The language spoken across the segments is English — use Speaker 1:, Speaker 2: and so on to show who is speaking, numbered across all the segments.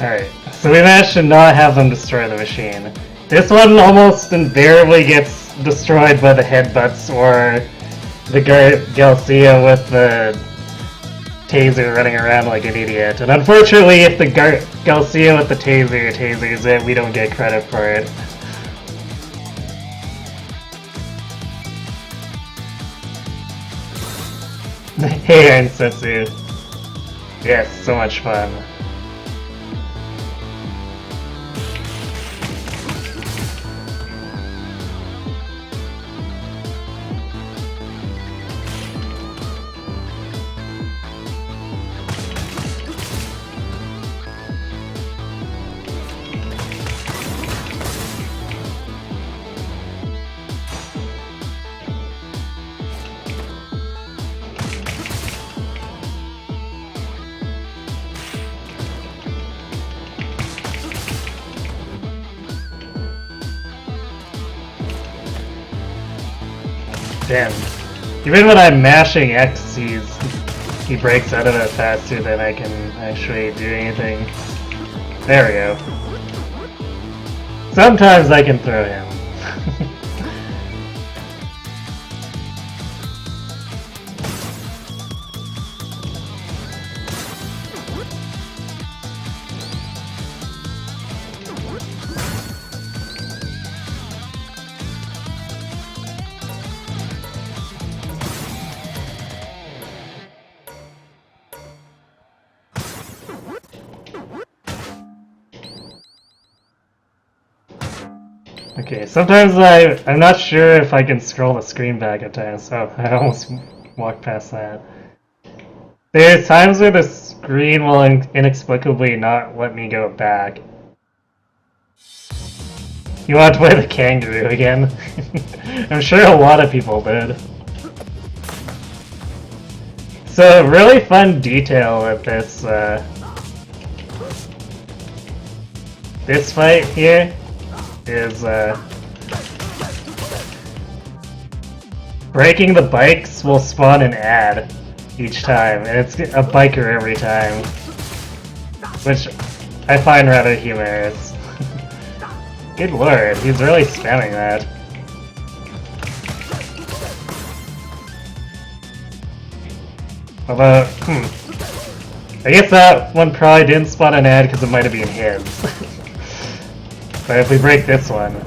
Speaker 1: Alright, so we managed to not have them destroy the machine. This one almost invariably gets destroyed by the headbutts or the Garcia with the taser running around like an idiot. And unfortunately, if the Garcia with the taser tasers it, we don't get credit for it. Hey, Ansetsu. Yes, so much fun. Damn. Even when I'm mashing X, he breaks out of it faster than I can actually do anything. There we go. Sometimes I can throw him. Okay, sometimes I'm not sure if I can scroll the screen back at times, so I almost walked past that. There's times where the screen will inexplicably not let me go back. You want to play the kangaroo again? I'm sure a lot of people did. So, really fun detail with this fight here is breaking the bikes will spawn an ad each time, and it's a biker every time, which I find rather humorous. Good lord, he's really spamming that. Although, I guess that one probably didn't spawn an ad because it might have been his. But if we break this one...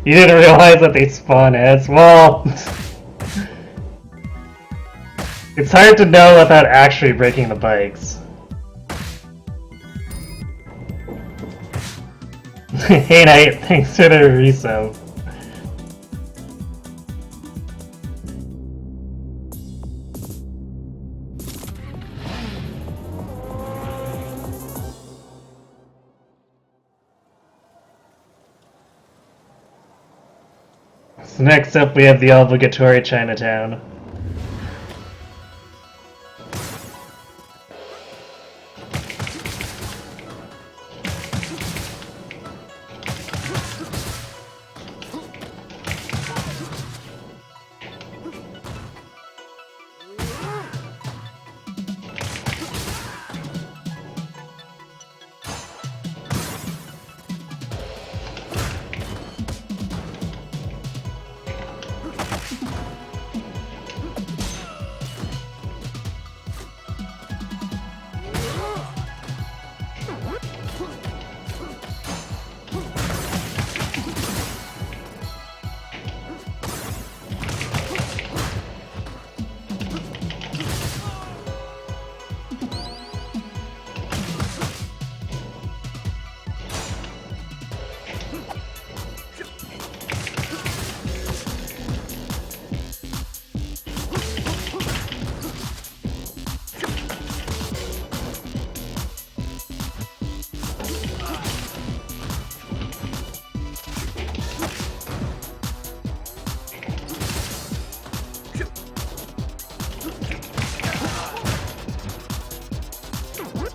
Speaker 1: You didn't realize that they spawn as well. It's hard to know without actually breaking the bikes. Hey Knight, thanks for the resub. So next up we have the obligatory Chinatown.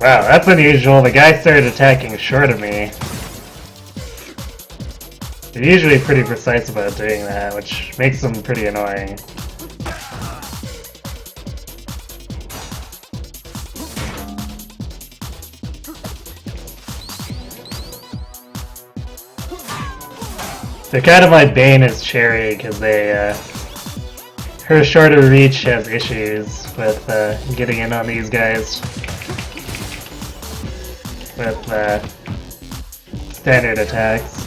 Speaker 1: Wow, that's unusual. The guy started attacking short of me. They're usually pretty precise about doing that, which makes them pretty annoying. They're kind of my bane as Cherry, because her shorter reach has issues with getting in on these guys with standard attacks.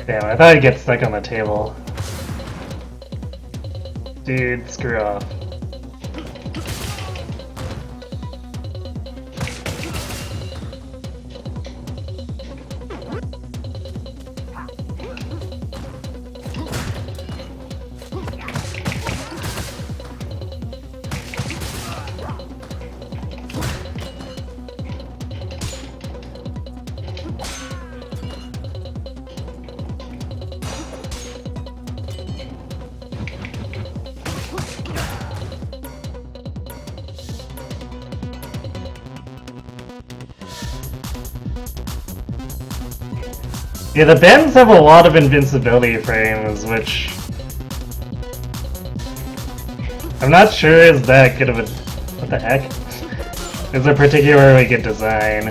Speaker 1: Damn, I thought I'd get stuck on the table. Dude, screw off. Yeah, the bends have a lot of invincibility frames, which I'm not sure is that good of a... what the heck? Is a particularly good design.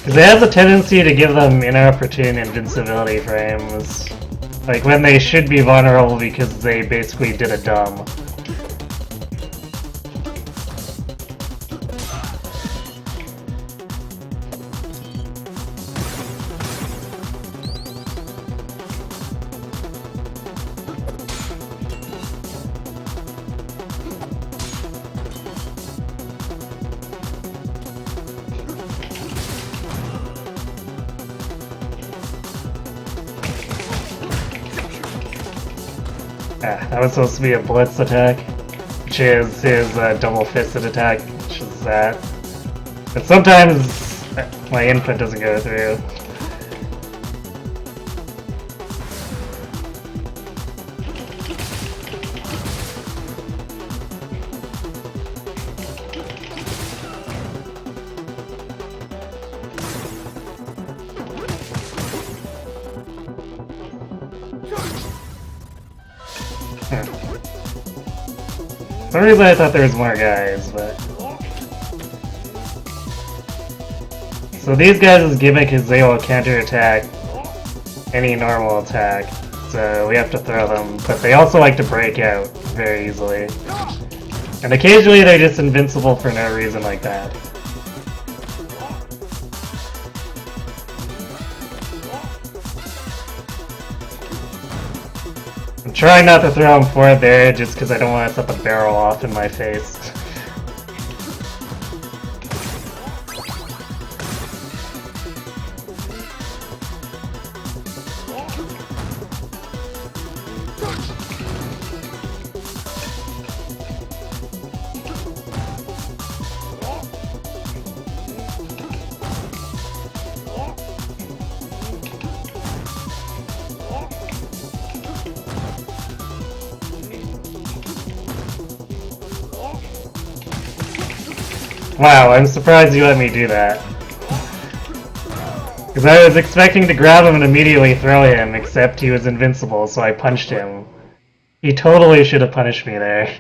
Speaker 1: Because it has a tendency to give them inopportune invincibility frames. Like when they should be vulnerable because they basically did a dumb. Ah, that was supposed to be a blitz attack, which is his double fisted attack, which is that. But sometimes my input doesn't go through. For some reason I thought there was more guys, but... So these guys' gimmick is they will counterattack any normal attack, so we have to throw them, but they also like to break out very easily. And occasionally they're just invincible for no reason like that. I'm trying not to throw him forward there just because I don't want to set the barrel off in my face. Wow, I'm surprised you let me do that. Because I was expecting to grab him and immediately throw him, except he was invincible, so I punched him. He totally should have punished me there.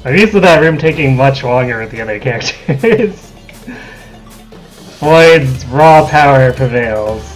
Speaker 1: I'm used to that room taking much longer with the other characters. Floyd's raw power prevails.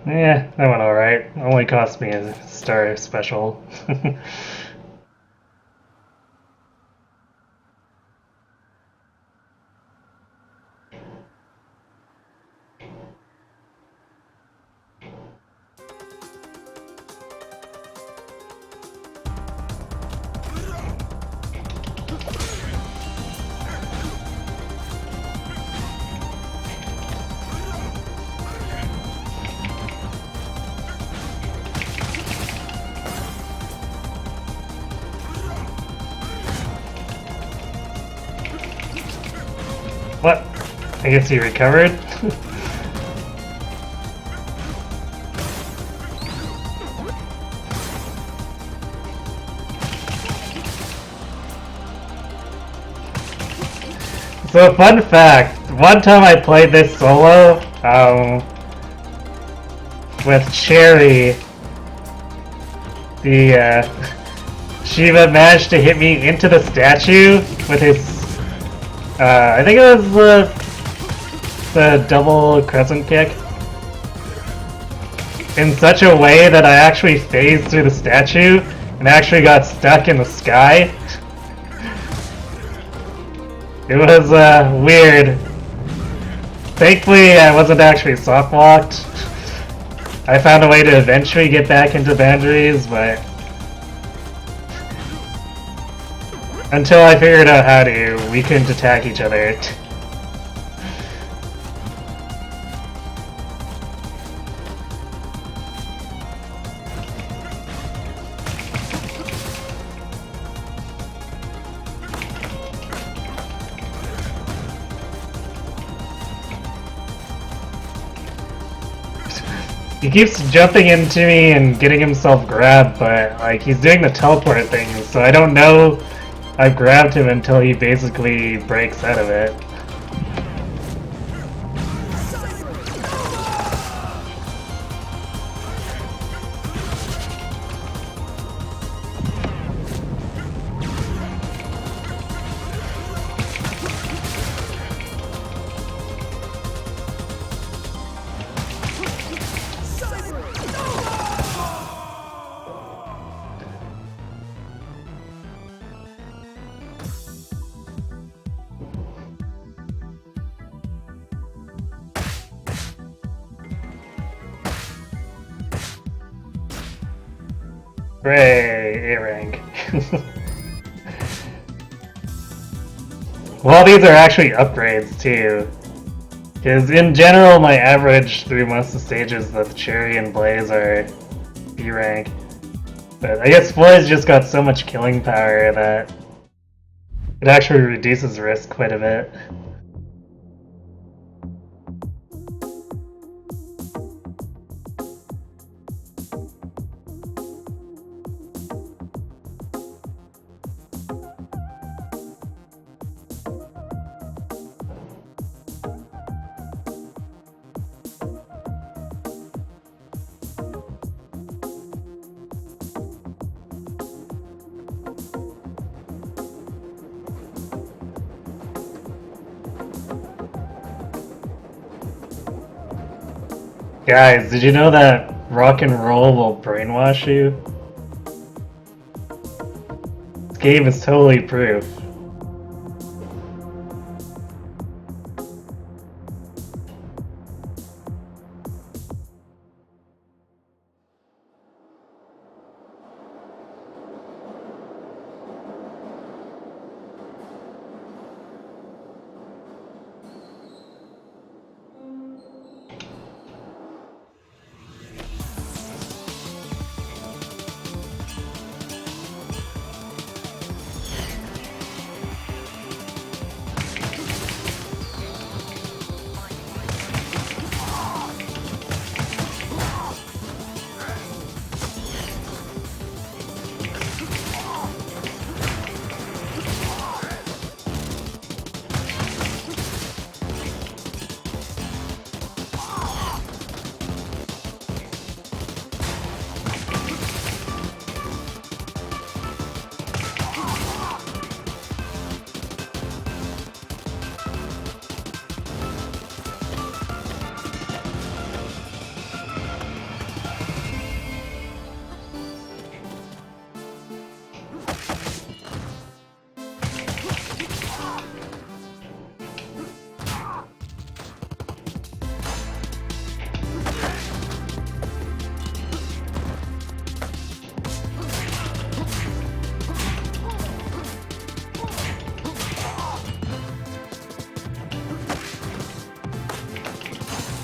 Speaker 1: Yeah, that went alright. Only cost me a star special. What? I guess he recovered? So, fun fact, one time I played this solo, with Cherry, Shiva managed to hit me into the statue with his, I think it was the double crescent kick, in such a way that I actually phased through the statue and actually got stuck in the sky. It was weird. Thankfully, I wasn't actually soft locked. I found a way to eventually get back into boundaries, but until I figured out how to, we couldn't attack each other. He keeps jumping into me and getting himself grabbed, but like he's doing the teleport thing, so I don't know I've grabbed him until he basically breaks out of it. Hooray, A rank. Well, these are actually upgrades too. Because in general, my average through most of the stages with Cherry and Blaze are B rank. But I guess Floyd's just got so much killing power that it actually reduces risk quite a bit. Guys, did you know that rock and roll will brainwash you? This game is totally proof.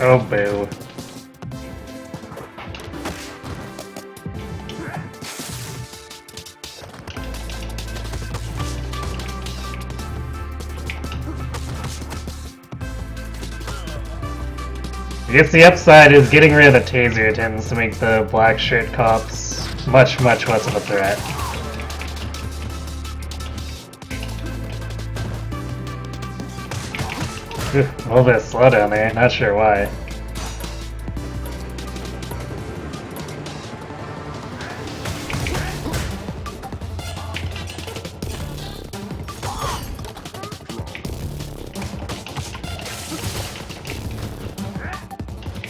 Speaker 1: Oh boo. I guess the upside is getting rid of the taser tends to make the black shirt cops much less of a threat. A little bit of slowdown there, not sure why.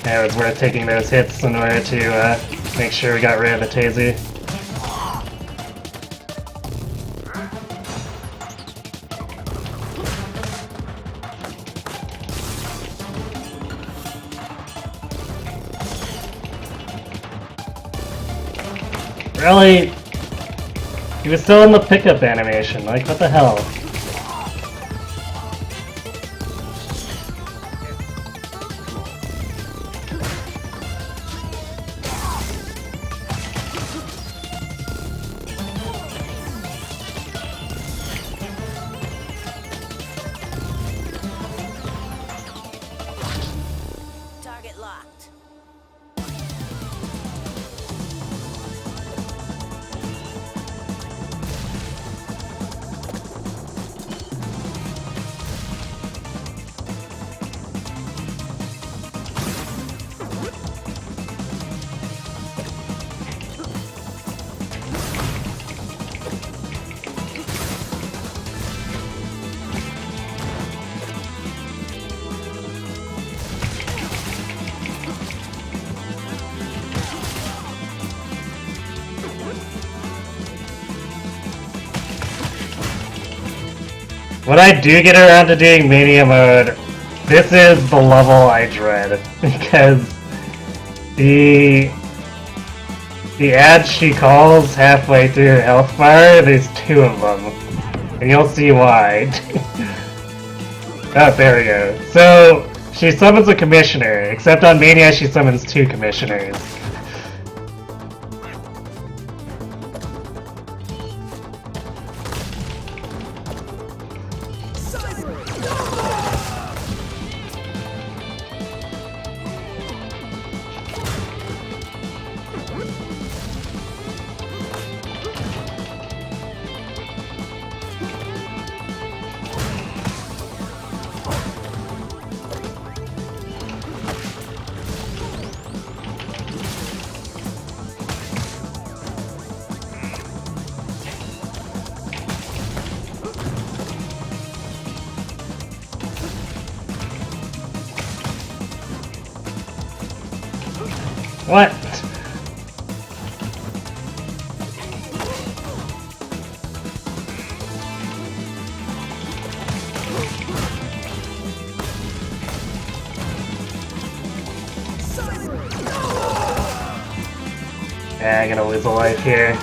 Speaker 1: Yeah, it was worth taking those hits in order to make sure we got rid of the taser. Really? He was still in the pickup animation, like what the hell?
Speaker 2: Target locked.
Speaker 1: When I do get around to doing Mania mode, this is the level I dread, because the the ad she calls halfway through her health bar, there's 2 of them. And you'll see why. Oh, there we go. So, she summons a commissioner, except on Mania she summons 2 commissioners. What? Yeah, I'm gonna lose a life here.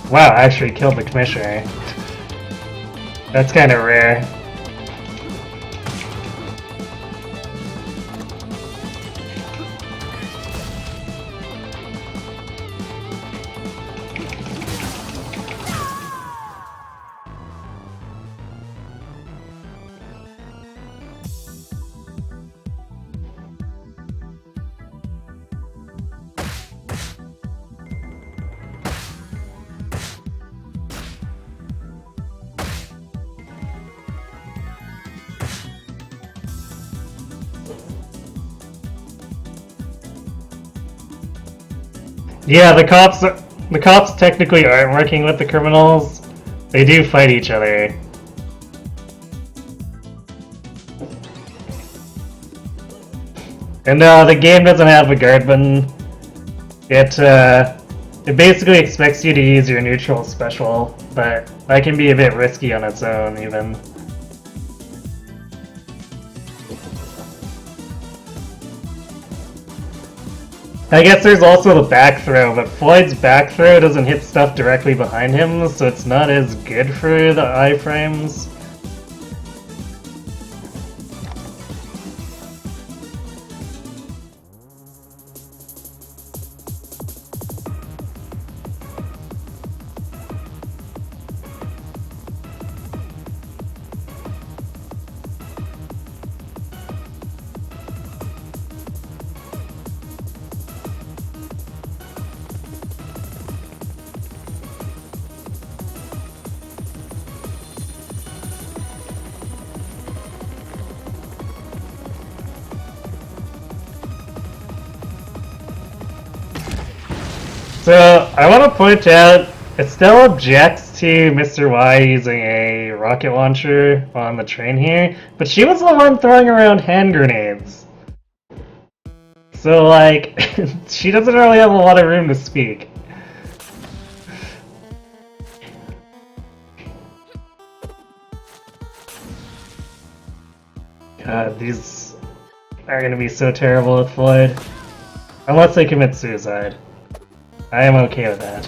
Speaker 1: Wow, I actually killed the commissioner. That's kind of rare. Yeah, the cops technically aren't working with the criminals. They do fight each other. And the game doesn't have a guard button. It basically expects you to use your neutral special, but that can be a bit risky on its own even. I guess there's also the back throw, but Floyd's back throw doesn't hit stuff directly behind him, so it's not as good for the iframes. So, I want to point out, Estelle objects to Mr. Y using a rocket launcher on the train here, but she was the one throwing around hand grenades. So, like, she doesn't really have a lot of room to speak. God, these are gonna be so terrible with Floyd. Unless they commit suicide. I am okay with that.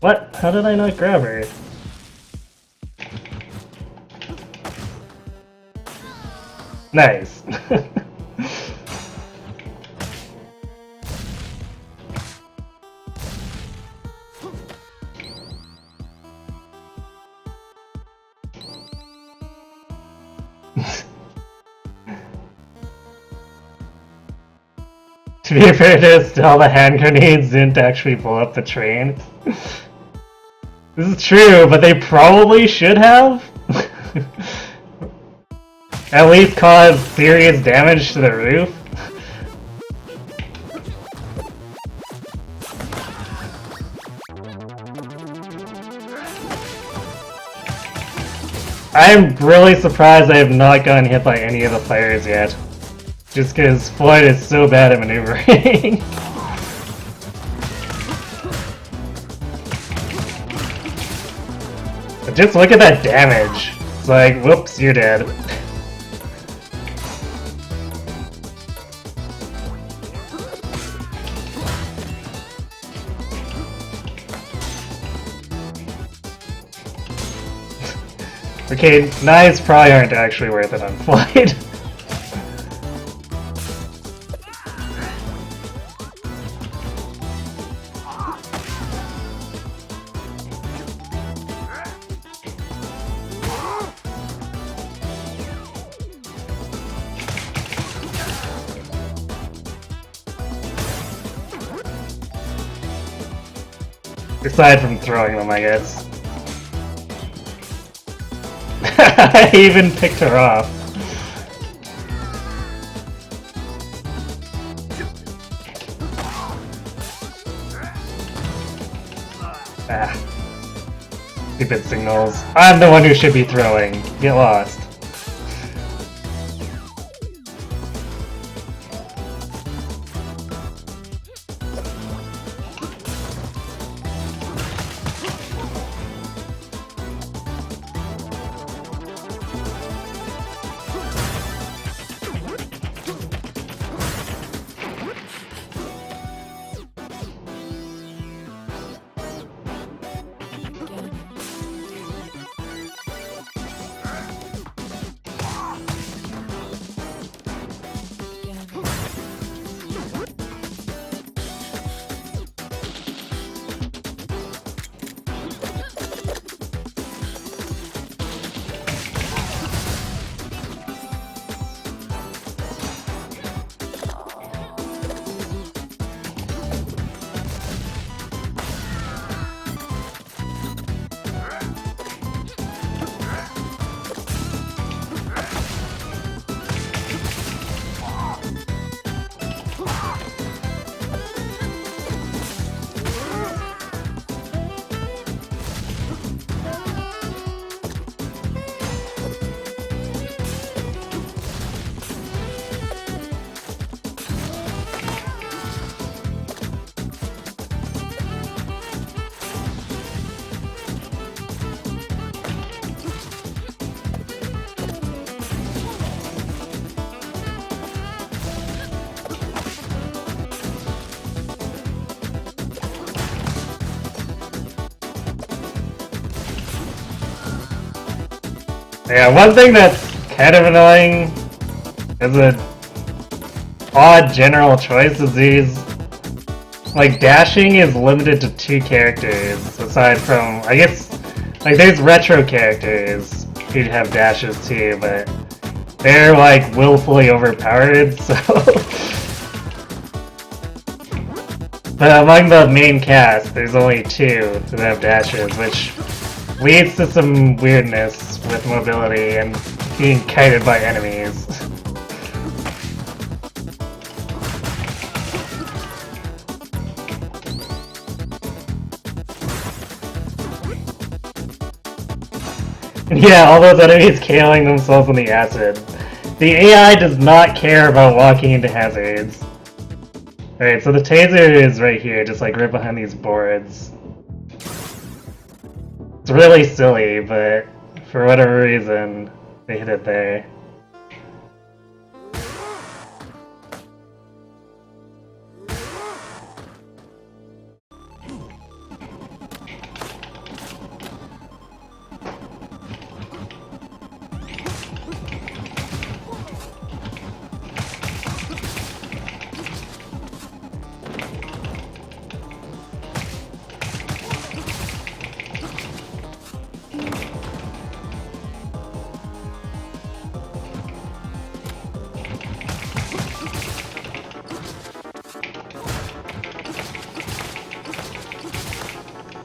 Speaker 1: What? How did I not grab her? Nice. To be fair to still, the hand grenades didn't actually blow up the train. This is true, but they probably should have. At least cause serious damage to the roof. I'm really surprised I have not gotten hit by any of the players yet. Just because Floyd is so bad at maneuvering. But just look at that damage. It's like, whoops, you're dead. Okay, knives probably aren't actually worth it on Floyd. Aside from throwing them, I guess. I even picked her off. Ah. Stupid signals. I'm the one who should be throwing. Get lost. Yeah, one thing that's kind of annoying is an odd general choice is these, like, dashing is limited to 2 characters, aside from, I guess, like, there's retro characters who have dashes too, but they're, like, willfully overpowered, so... But among the main cast, there's only 2 that have dashes, which leads to some weirdness with mobility and being kited by enemies. Yeah, all those enemies KOing themselves in the acid. The AI does not care about walking into hazards. Alright, so the taser is right here, just like right behind these boards. It's really silly, but for whatever reason, they hit it there.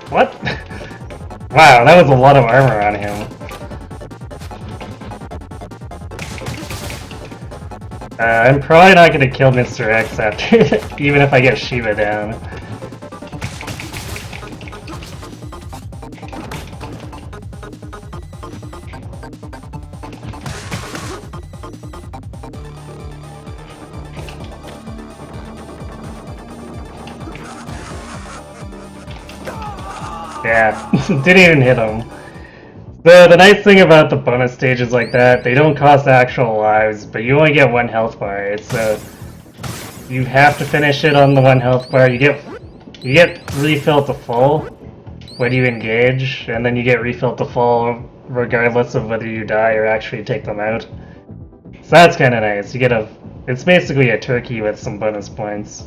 Speaker 1: What? Wow, that was a lot of armor on him. I'm probably not gonna kill Mr. X after, even if I get Shiva down. Yeah, didn't even hit him. The nice thing about the bonus stages like that, they don't cost actual lives, but you only get 1 health bar, so you have to finish it on the 1 health bar. You get refilled to full when you engage, and then you get refilled to full regardless of whether you die or actually take them out. So that's kind of nice. It's basically a turkey with some bonus points.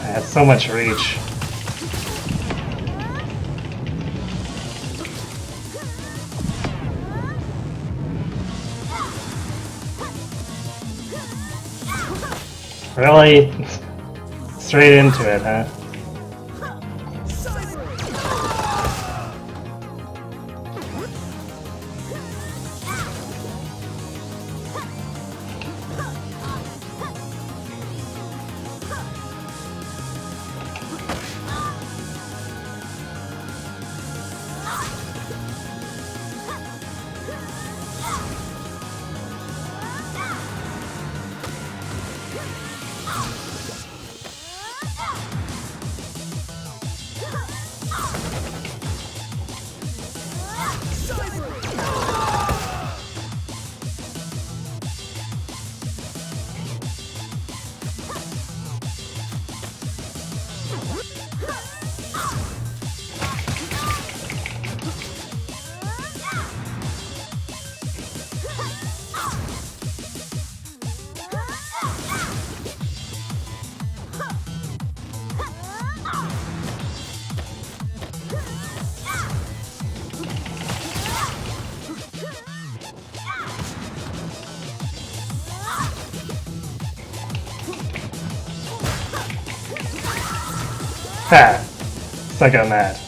Speaker 1: It has so much reach. Really? Straight into it, huh? Ha! Suck on that.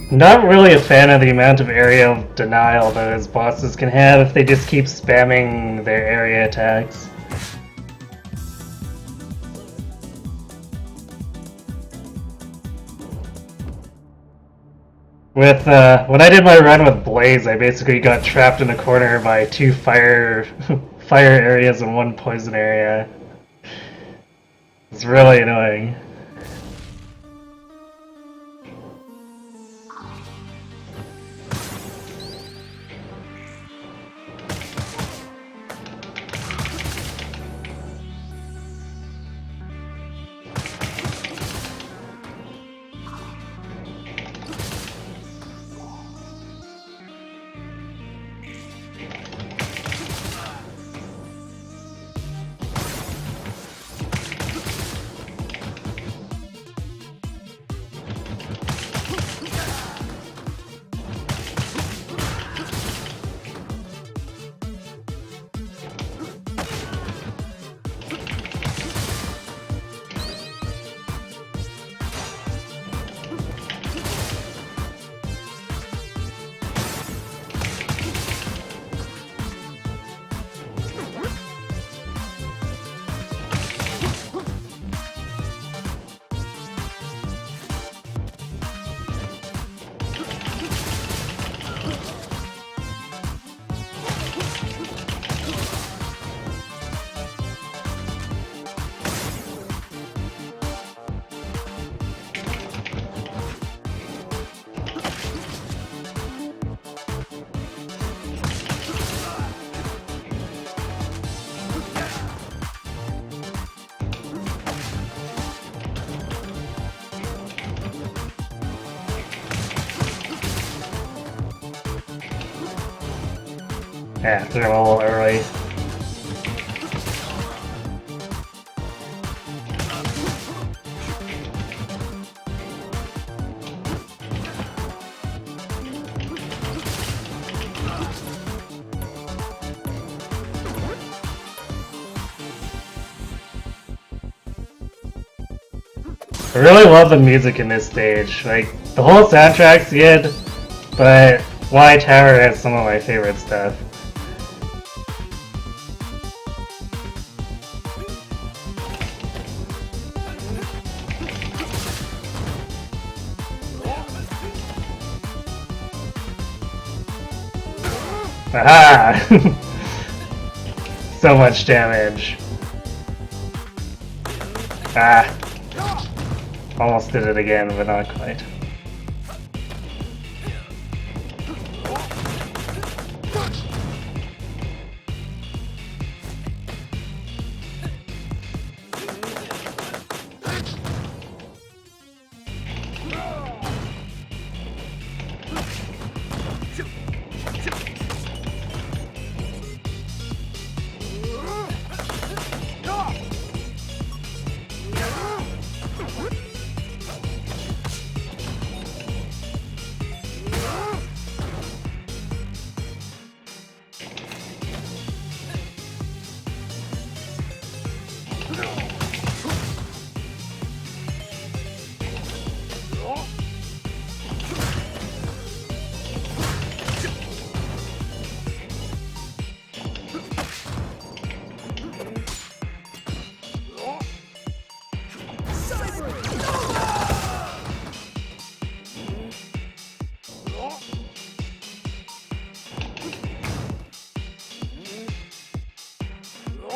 Speaker 1: Not really a fan of the amount of area of denial those bosses can have if they just keep spamming their area attacks. When I did my run with Blaze, I basically got trapped in a corner by 2 fire areas and 1 poison area. It's really annoying. Yeah, threw him a little early. I really love the music in this stage. Like, the whole soundtrack's good, but Y Tower has some of my favorite stuff. Aha! So much damage. Ah. Almost did it again, but not quite.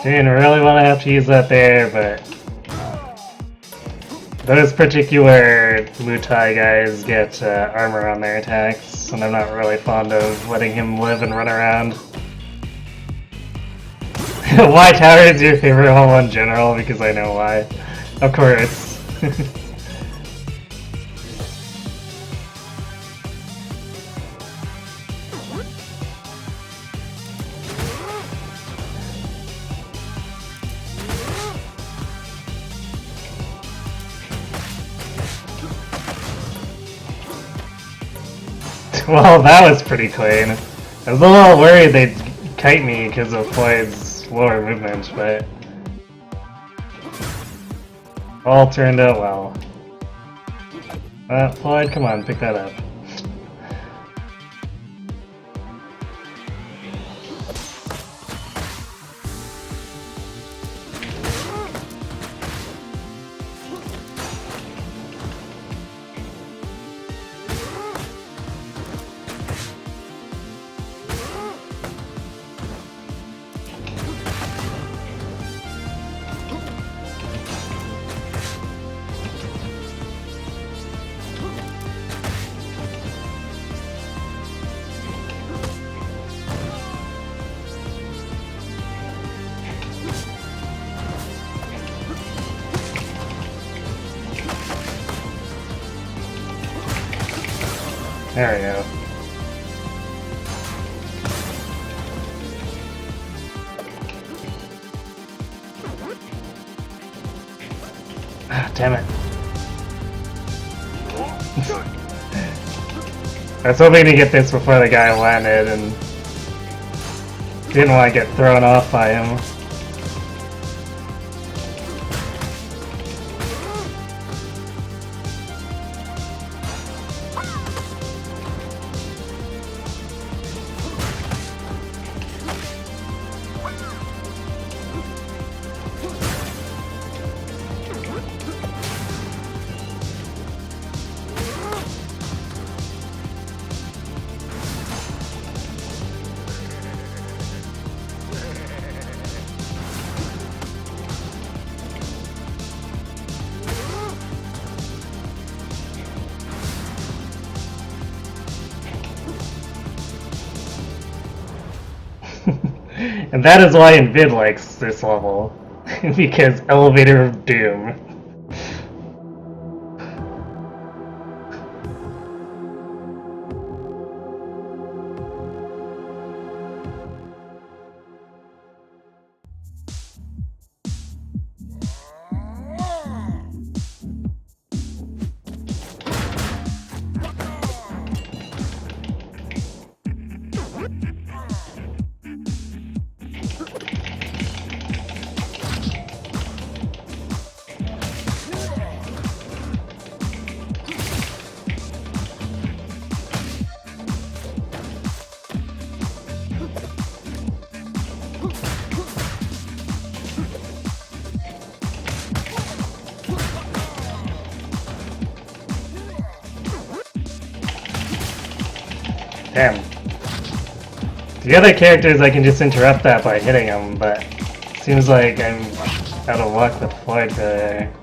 Speaker 1: Didn't really want to have to use that there, but those particular Mutai guys get armor on their attacks, and I'm not really fond of letting him live and run around. Y Tower is your favorite hole in general, because I know why. Of course. Well, that was pretty clean. I was a little worried they'd kite me because of Floyd's lower movement, but all turned out well. Floyd, come on, pick that up. There we go. Ah, damn it. I was hoping to get this before the guy landed and didn't want to get thrown off by him. And that is why Invid likes this level, because Elevator of Doom. Damn. The other characters I can just interrupt that by hitting them, but seems like I'm out of luck with Floyd there.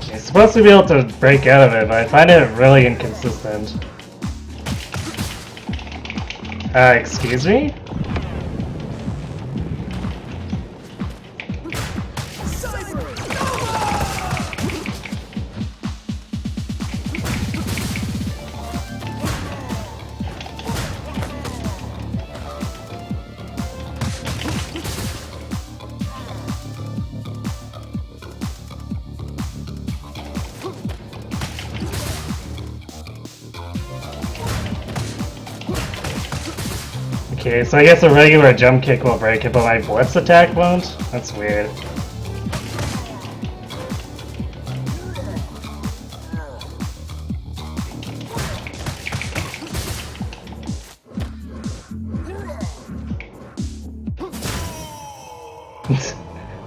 Speaker 1: You're supposed to be able to break out of it, but I find it really inconsistent. Excuse me? Okay, so I guess a regular jump kick will break it, but my blitz attack won't? That's weird.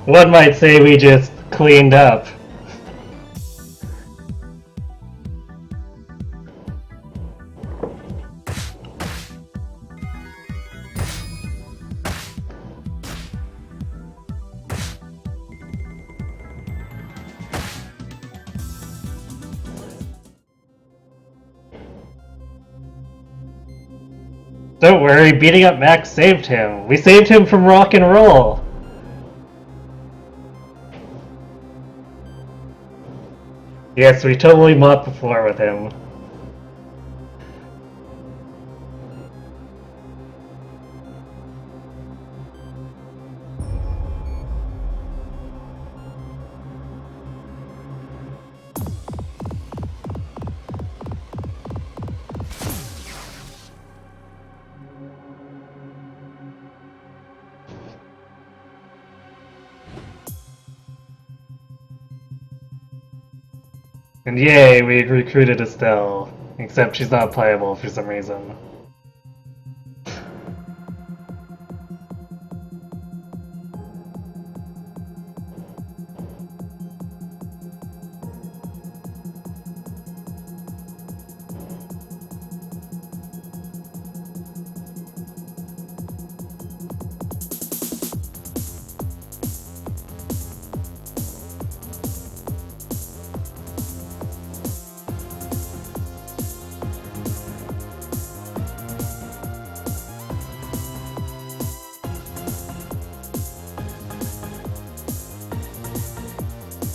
Speaker 1: One might say we just cleaned up. Don't worry, beating up Max saved him. We saved him from rock and roll. Yes, we totally mopped the floor with him. And yay, we recruited Estelle. Except she's not playable for some reason.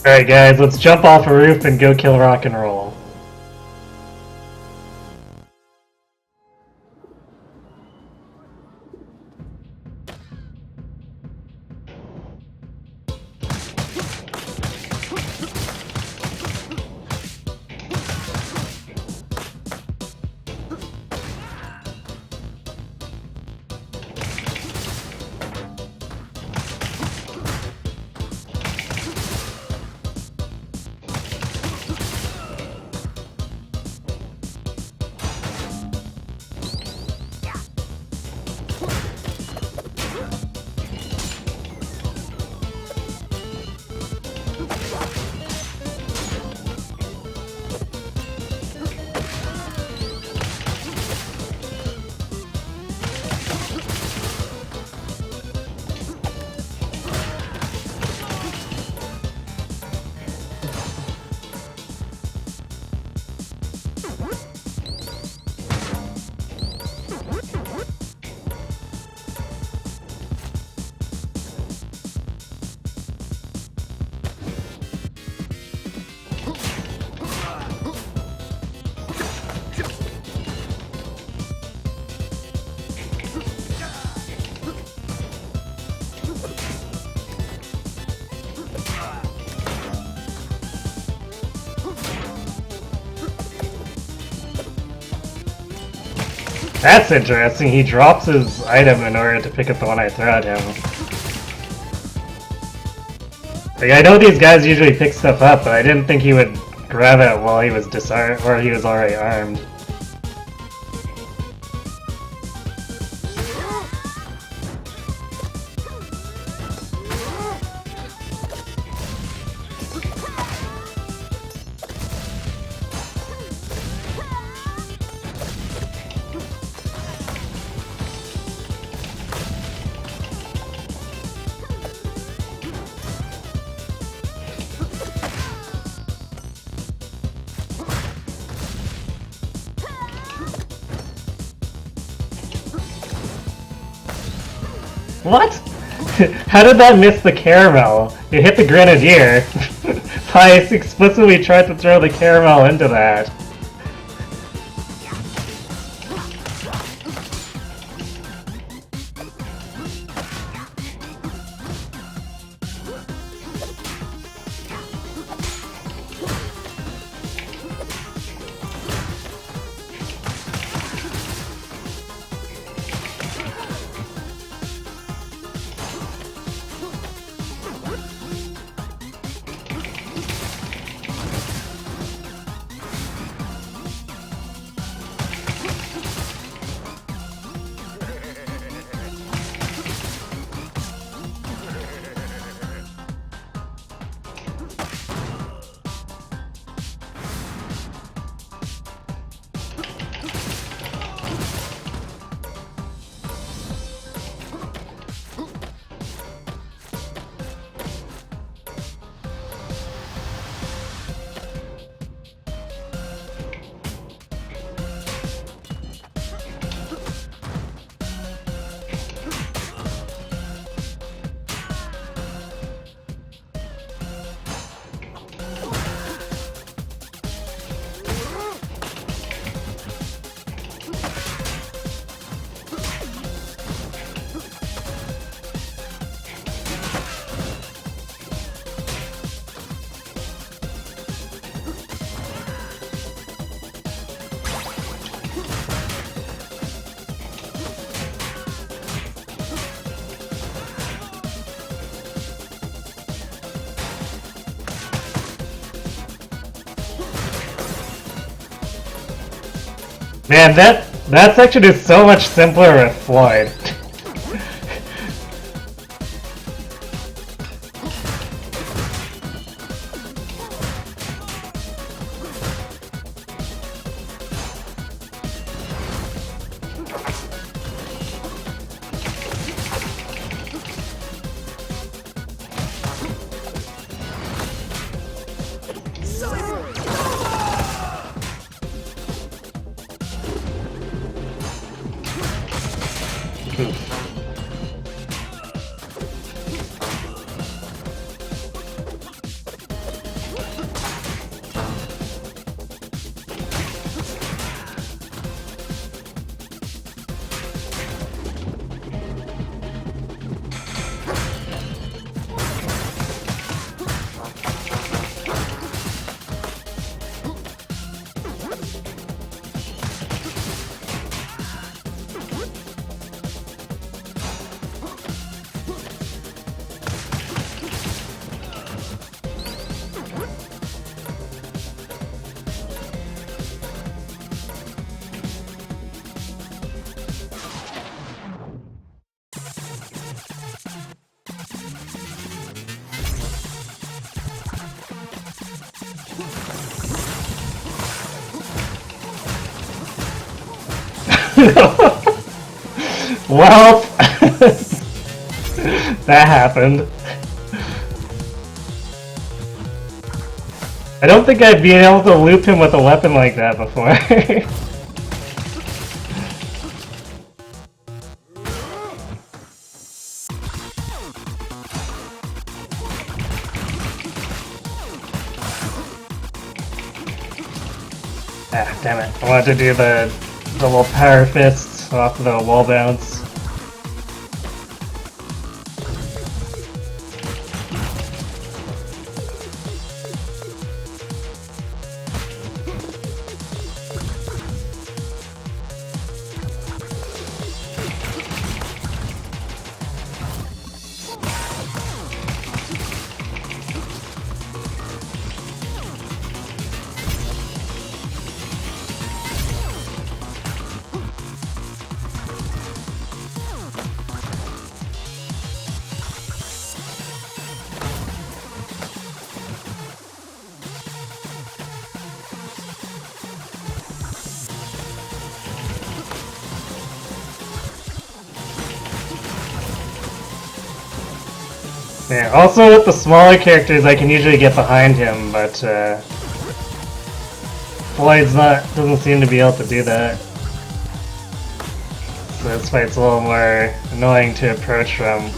Speaker 1: Alright guys, let's jump off a roof and go kill rock and roll. That's interesting, he drops his item in order to pick up the one I throw at him. Like, I know these guys usually pick stuff up, but I didn't think he would grab it while he was disarmed, or he was already armed. What? How did that miss the caramel? It hit the grenadier. I explicitly tried to throw the caramel into that. Man, that section is so much simpler with Floyd. Well, that happened. I don't think I'd be able to loop him with a weapon like that before. Ah, damn it. I wanted to do the little power fists off the wall bounce. Yeah, also with the smaller characters I can usually get behind him, but Floyd's doesn't seem to be able to do that. So this fight's a little more annoying to approach from.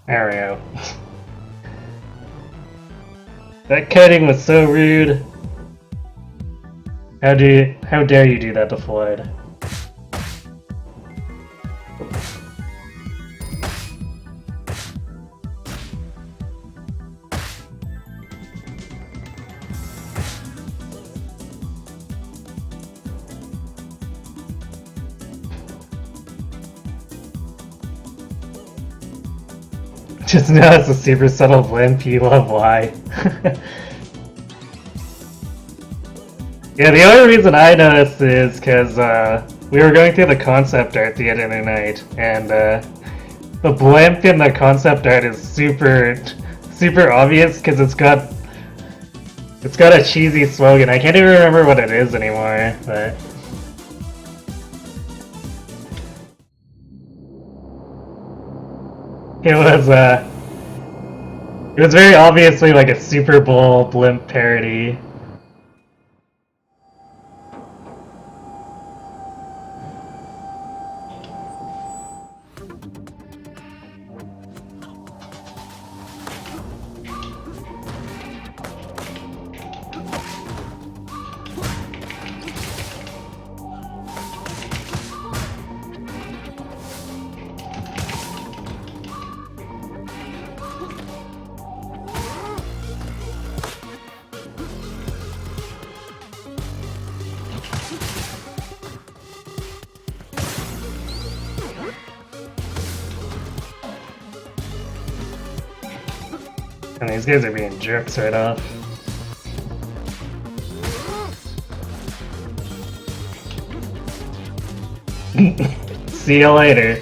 Speaker 1: There we go. That cutting was so rude. How dare you do that to Floyd? Just now it's a super subtle blimp, you love why. Yeah, the only reason I noticed is because we were going through the concept art the other night, and the blimp in the concept art is super obvious because it's got a cheesy slogan. I can't even remember what it is anymore, but it was very obviously like a Super Bowl blimp parody. And these guys are being jerks right off. See you later.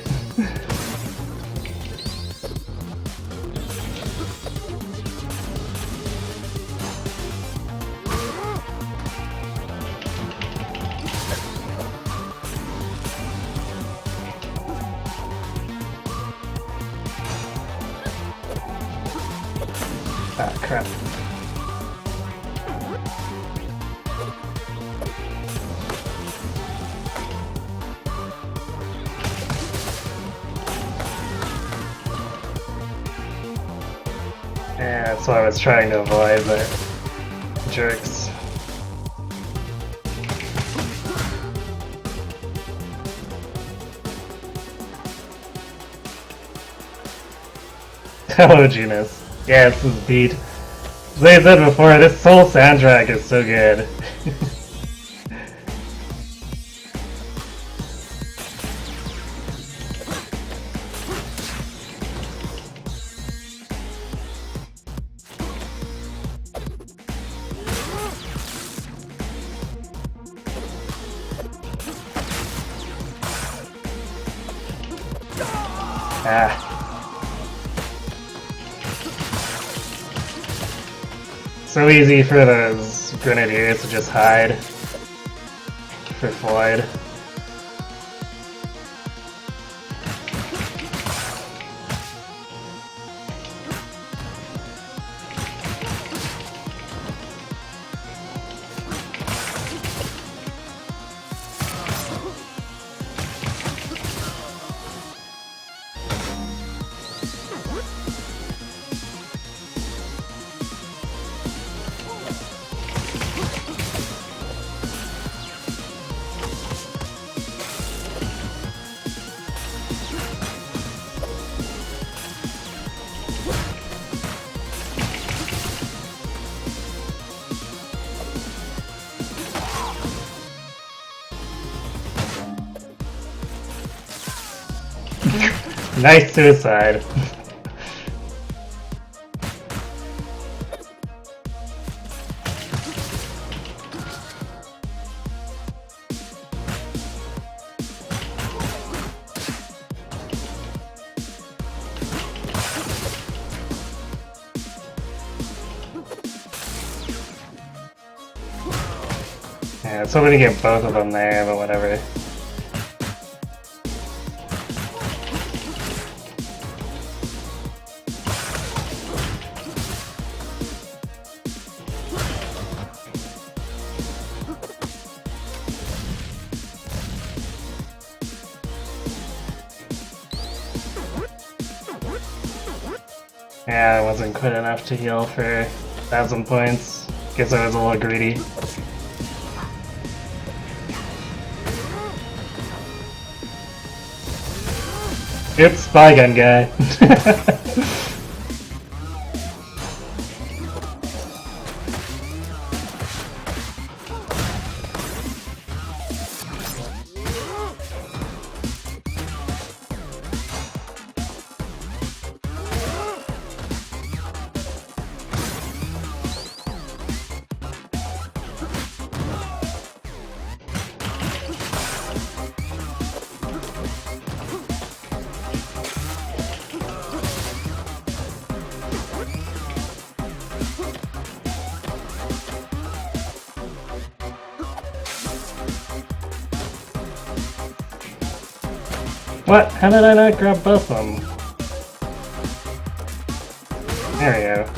Speaker 1: Ah, crap. Yeah, that's what I was trying to avoid, but jerks. Oh, Genus. Yeah, this is beat. As I said before, this whole soundtrack is so good. Ah. So easy for those grenadiers to just hide. for Floyd. Nice suicide. Yeah, so we get both of them there, but whatever. Yeah, it wasn't quite enough to heal for 1,000 points. Guess I was a little greedy. Oops, spy gun guy. What? How did I not grab both of them? There we go.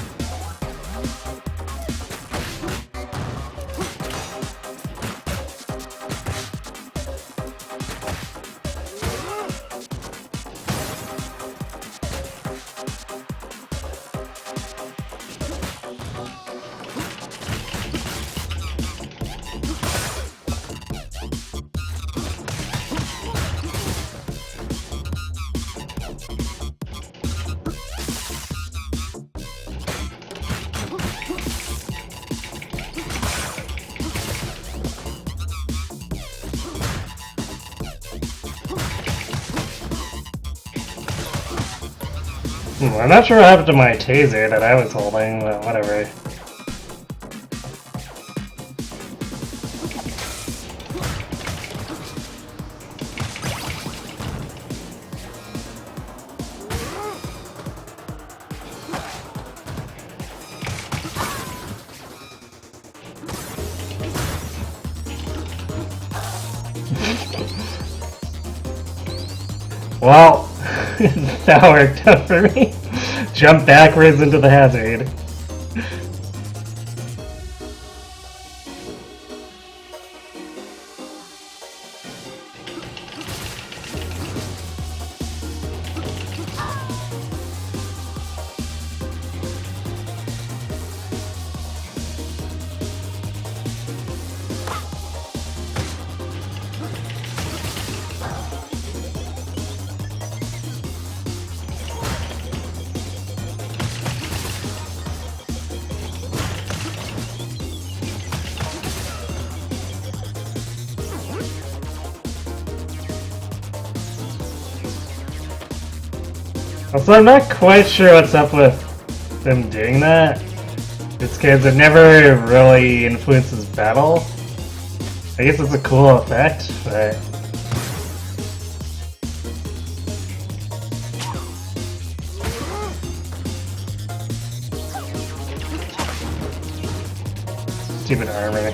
Speaker 1: I'm not sure what happened to my taser that I was holding, but whatever. Well, that worked out for me. Jump backwards into the hazard. Also, I'm not quite sure what's up with them doing that. It's because it never really influences battle. I guess it's a cool effect, but... Stupid armor.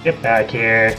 Speaker 1: Get back here.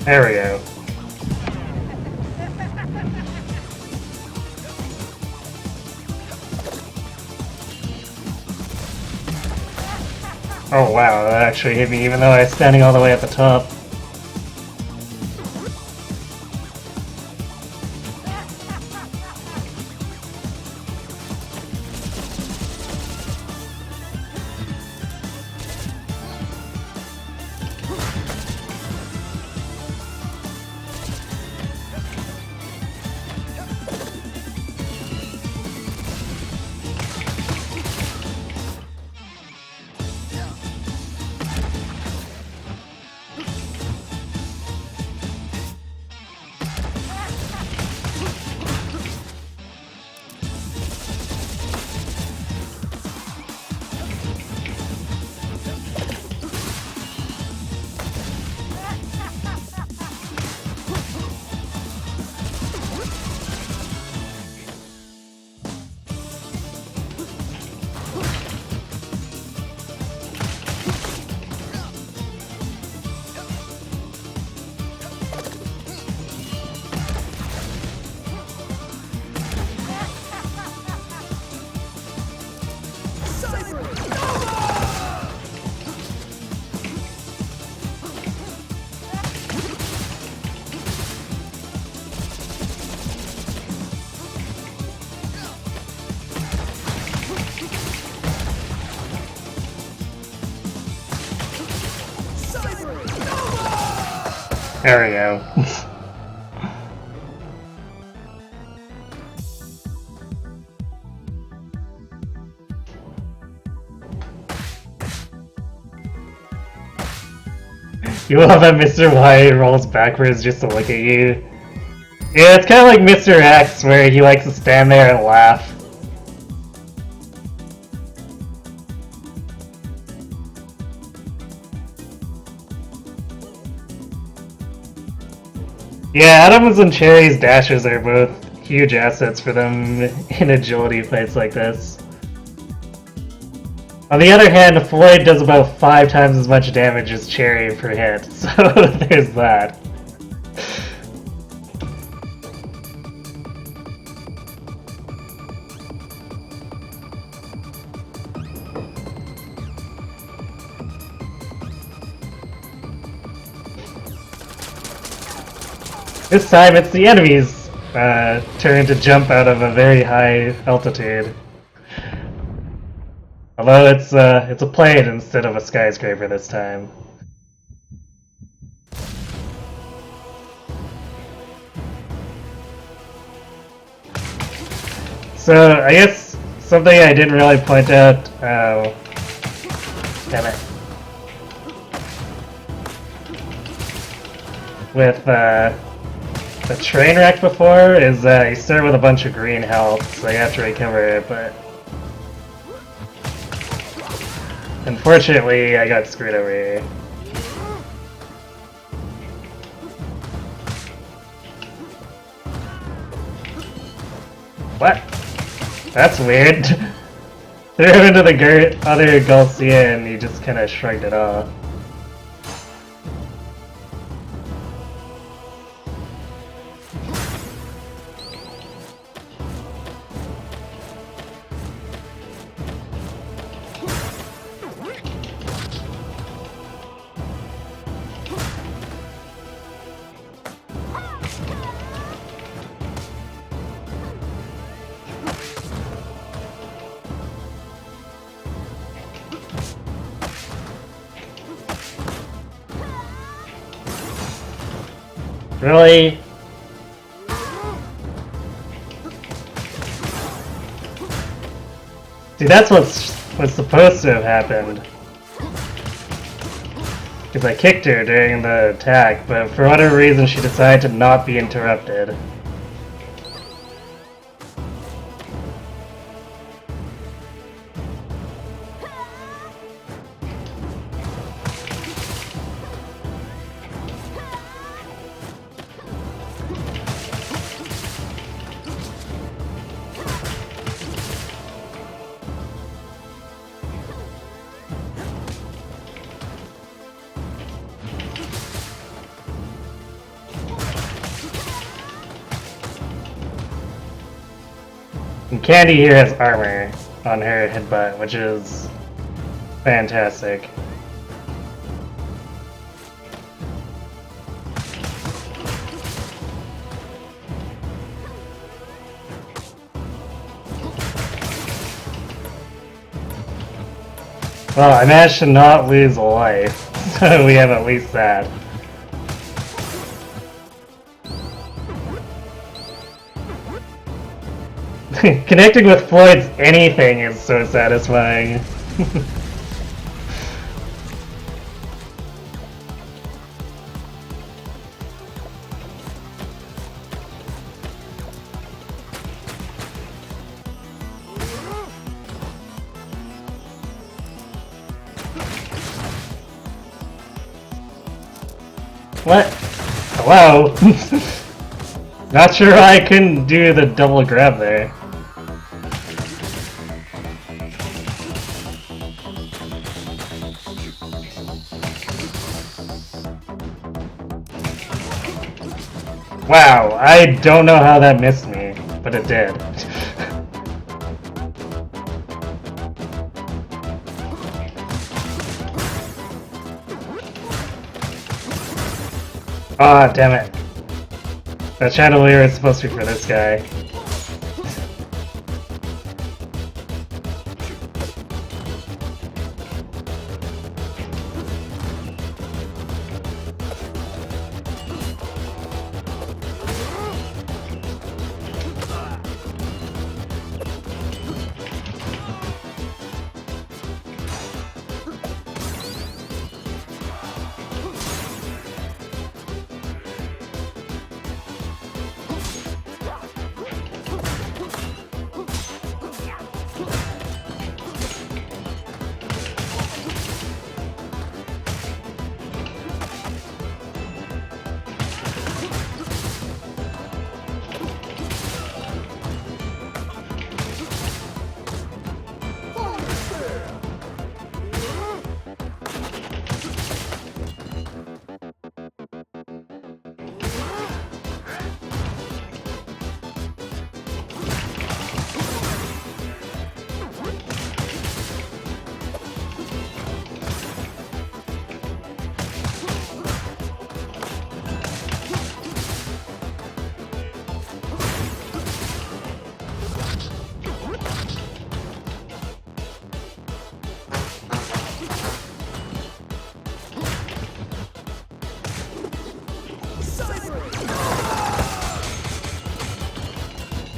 Speaker 1: There we go. Oh wow, that actually hit me even though I was standing all the way at the top. There we go. You love that Mr. Y rolls backwards just to look at you. Yeah, it's kind of like Mr. X, where he likes to stand there and laugh. Yeah, Adams and Cherry's dashes are both huge assets for them in agility fights like this. On the other hand, Floyd does about 5 times as much damage as Cherry per hit, so there's that. This time it's the enemy's turn to jump out of a very high altitude. Although it's a plane instead of a skyscraper this time. So I guess something I didn't really point out. Damn it. With the train wreck before is you start with a bunch of green health, so you have to recover it, but unfortunately I got screwed over here. What? That's weird. Threw him into the other Garcia and he just kinda shrugged it off. Really? See, that's what's supposed to have happened. Because I kicked her during the attack, but for whatever reason she decided to not be interrupted. And Candy here has armor on her headbutt, which is fantastic. Well, I managed to not lose a life, so we have at least that. Connecting with Floyd's anything is so satisfying. What? Hello? Not sure why I couldn't do the double grab there. Wow, I don't know how that missed me, but it did. Ah, damn it. That chandelier is supposed to be for this guy.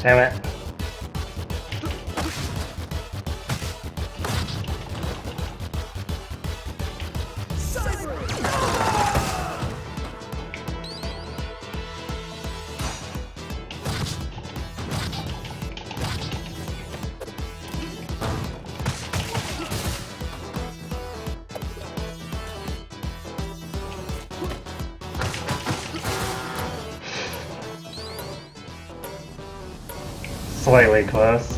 Speaker 1: Damn it. Slightly close.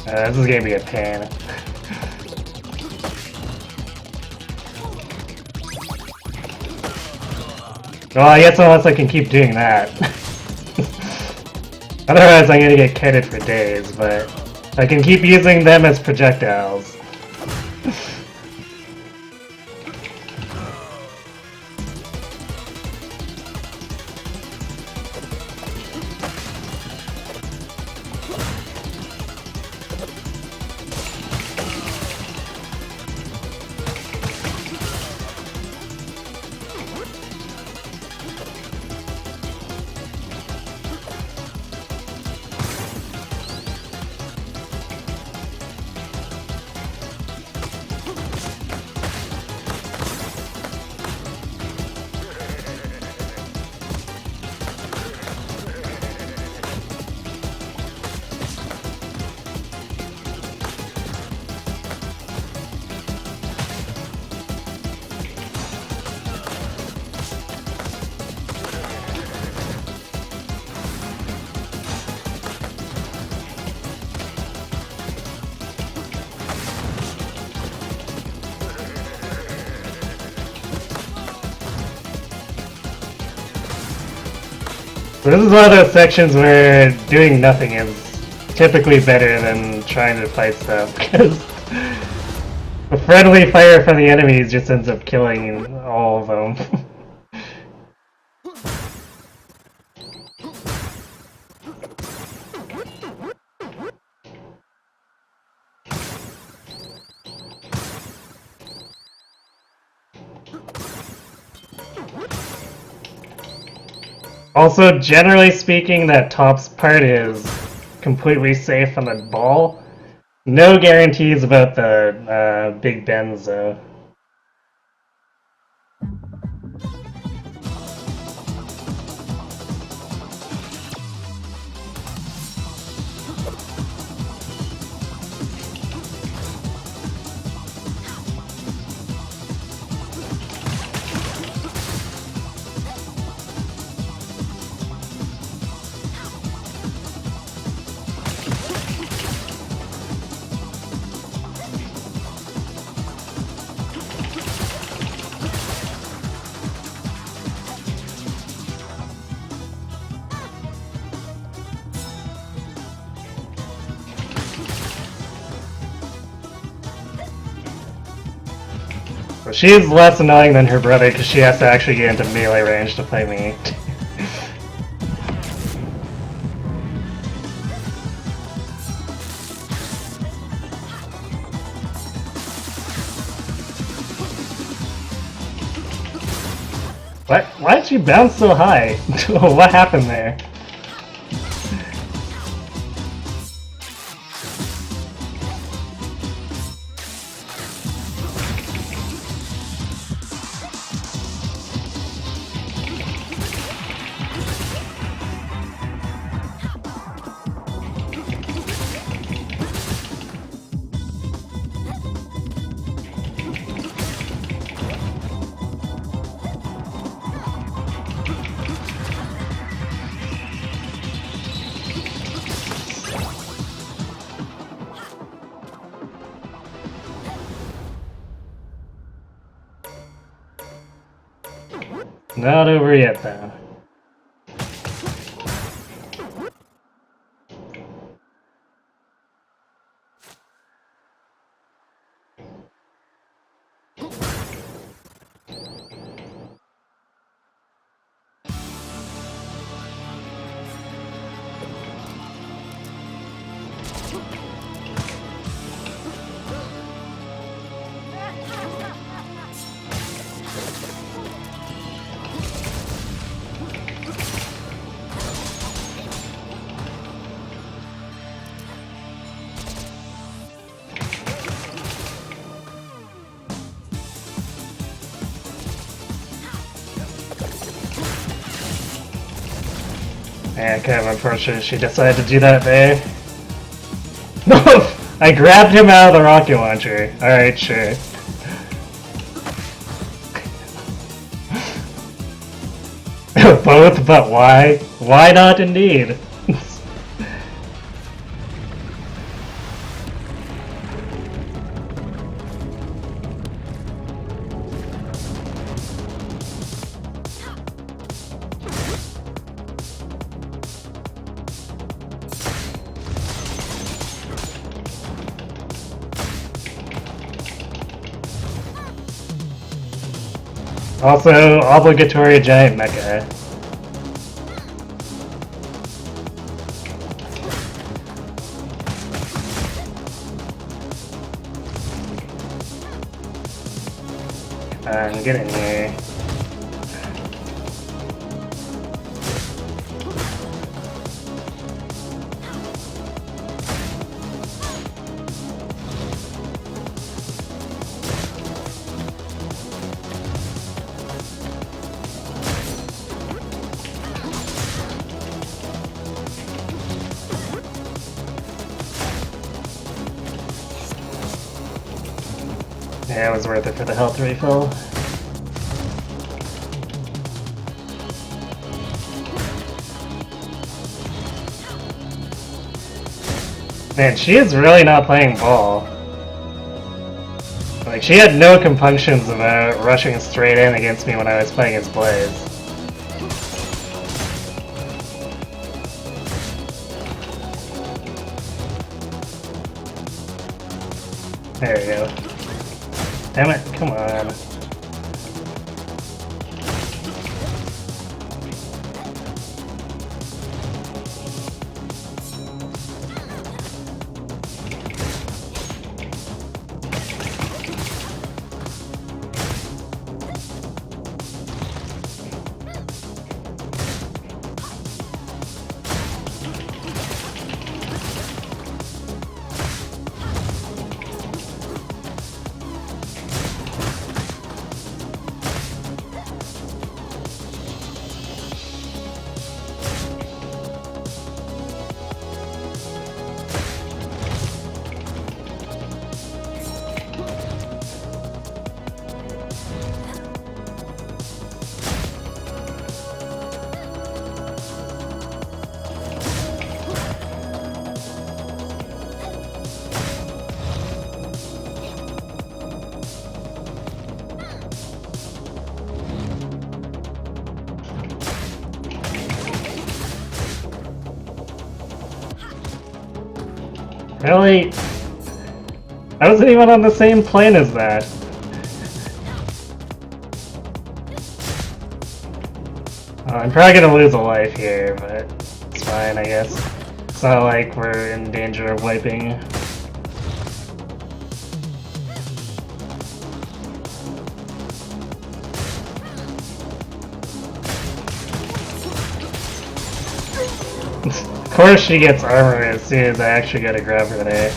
Speaker 1: This is gonna be a pain. Well, I guess unless I can keep doing that. Otherwise I'm gonna get kited for days, but I can keep using them as projectiles. So this is one of those sections where doing nothing is typically better than trying to fight stuff, because the friendly fire from the enemies just ends up killing all of them. Also, generally speaking, that tops part is completely safe on the ball. No guarantees about the Big Bends, though. Well, she's less annoying than her brother because she has to actually get into melee range to fight me. What? Why did she bounce so high? What happened there? Not over yet, though. Yeah, kind of unfortunate she decided to do that there. No! I grabbed him out of the rocket launcher. Alright, sure. Both, but why? Why not indeed? Also, obligatory giant mecha. Get in here. Yeah, it was worth it for the health refill. Man, she is really not playing ball. Like, she had no compunctions about rushing straight in against me when I was playing as Blaze. There we go. Damn it, come on. Really? I wasn't even on the same plane as that. I'm probably gonna lose a life here, but it's fine, I guess. It's not like we're in danger of wiping. Of course she gets armor as soon as I actually get a grab grenade.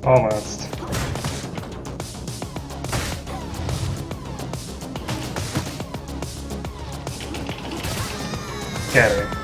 Speaker 1: Almost. Got her.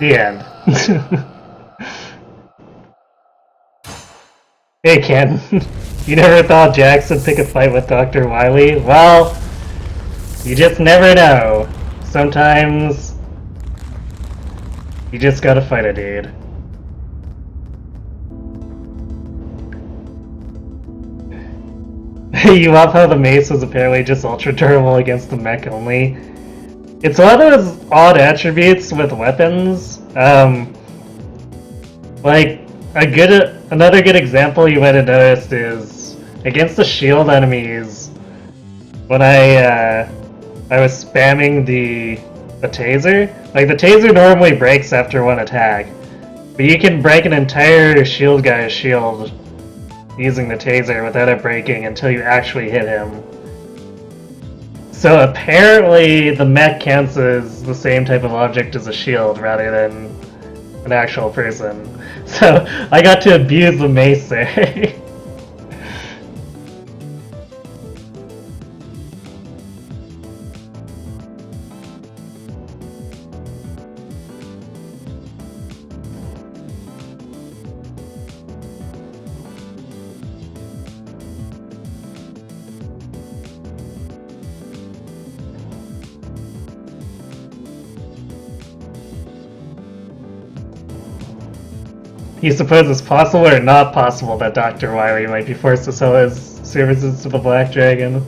Speaker 1: The end. Hey Ken, you never thought Jax would pick a fight with Dr. Wily? Well, you just never know. Sometimes you just gotta fight a dude. You love how the mace was apparently just ultra durable against the mech only. It's one of those odd attributes with weapons. Like another good example you might have noticed is against the shield enemies. When I was spamming the taser, like the taser normally breaks after one attack, but you can break an entire shield guy's shield using the taser without it breaking until you actually hit him. So apparently the mech counts as the same type of object as a shield rather than an actual person. So I got to abuse the mace there. he supposes possible or not possible that Dr. Wily might be forced to sell his services to the Black Dragon.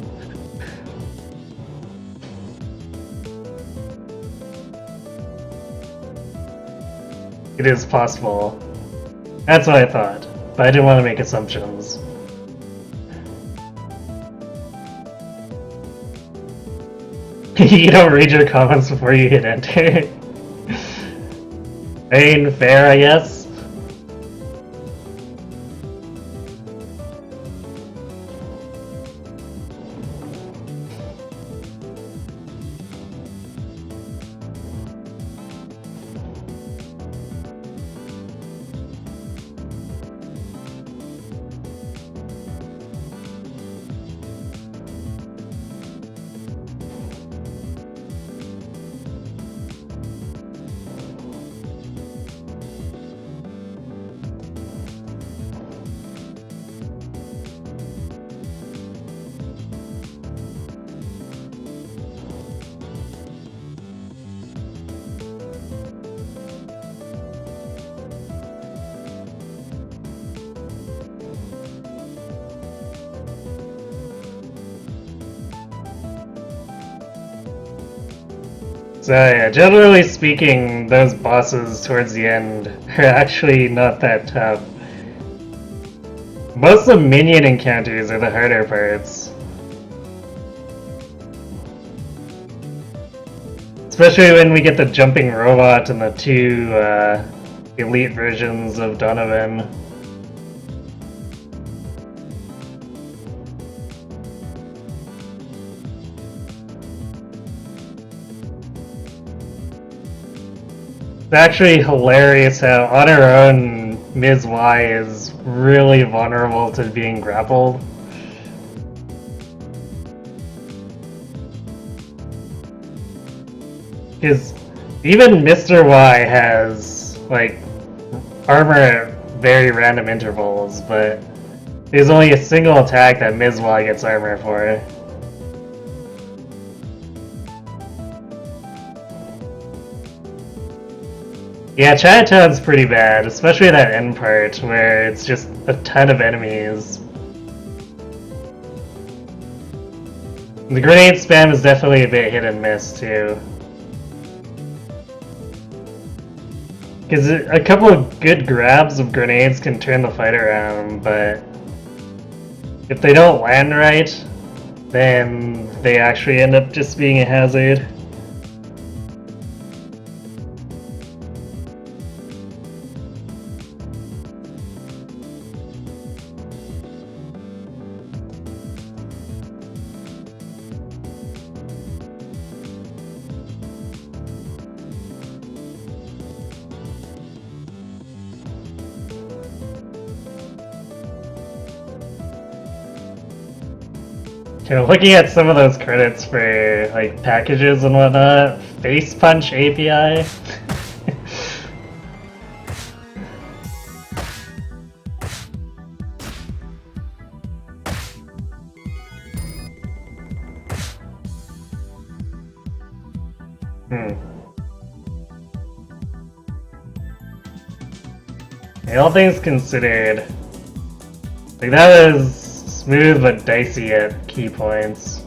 Speaker 1: It is possible. That's what I thought, but I didn't want to make assumptions. You don't read your comments before you hit enter. I mean, fair, I guess. So yeah, generally speaking, those bosses towards the end are actually not that tough. Most of the minion encounters are the harder parts. Especially when we get the jumping robot and the two elite versions of Donovan. It's actually hilarious how on her own Ms. Y is really vulnerable to being grappled. Because even Mr. Y has like armor at very random intervals, but there's only a single attack that Ms. Y gets armor for. Yeah, Chinatown's pretty bad, especially that end part where it's just a ton of enemies. The grenade spam is definitely a bit hit and miss too. Because a couple of good grabs of grenades can turn the fight around, but if they don't land right, then they actually end up just being a hazard. Looking at some of those credits for like packages and whatnot, Face Punch API. All things considered, like that was smooth but dicey at key points.